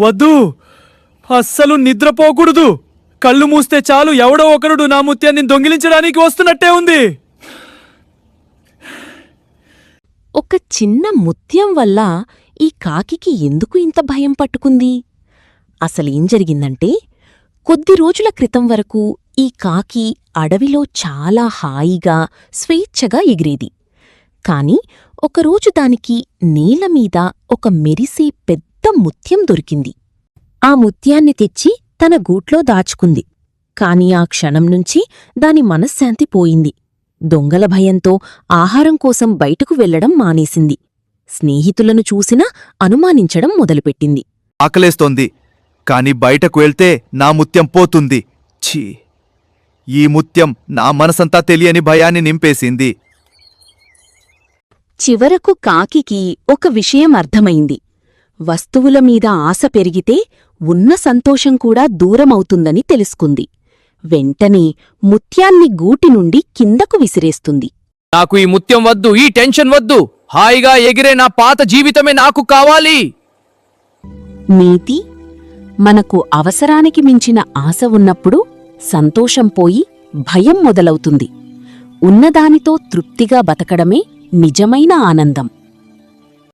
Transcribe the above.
వద్దు, అస్సలు నిద్రపోకూడదు. కళ్ళు మూస్తే చాలు ఎవడో ఒకరుడు నా ముత్యాన్ని దొంగిలించడానికి వస్తున్నట్టే ఉంది. ఒక చిన్న ముత్యం వల్ల ఈ కాకికి ఎందుకు ఇంత భయం పట్టుకుంది? అసలేం జరిగిందంటే, కొద్ది రోజుల క్రితం వరకు ఈ కాకి అడవిలో చాలా హాయిగా స్వేచ్ఛగా ఎగిరేది. కాని ఒకరోజు దానికి నేలమీద ఒక మెరిసే పెద్ద ముత్యం దొరికింది. ఆ ముత్యాన్ని తెచ్చి తన గూట్లో దాచుకుంది. కాని ఆ క్షణం నుంచి దాని మనశ్శాంతి పోయింది. దొంగల భయంతో ఆహారం కోసం బయటకు వెళ్లడం మానేసింది. స్నేహితులను చూసినా అనుమానించడం మొదలుపెట్టింది. ఆకలేస్తోంది, కాని బయటకు వెళ్తే నా ముత్యం పోతుంది. ఛీ, ఈ ముత్యం నా మనసంతా తెలియని భయాన్ని నింపేసింది. చివరకు కాకికి ఒక విషయం అర్థమైంది. వస్తువుల మీద ఆశ పెరిగితే ఉన్న సంతోషం కూడా దూరమవుతుందని తెలుసుకుంది. వెంటనే ముత్యాన్ని గూటి నుండి కిందకు విసిరేస్తుంది. నాకు ఈ ముత్యం వద్దు, ఈ టెన్షన్ వద్దు. హాయిగా ఎగిరే నా పాత జీవితమే నాకు కావాలి. నీతి: మనకు అవసరానికి మించిన ఆశ ఉన్నప్పుడు సంతోషం పోయి భయం మొదలవుతుంది. ఉన్నదానితో తృప్తిగా బతకడమే నిజమైన ఆనందం.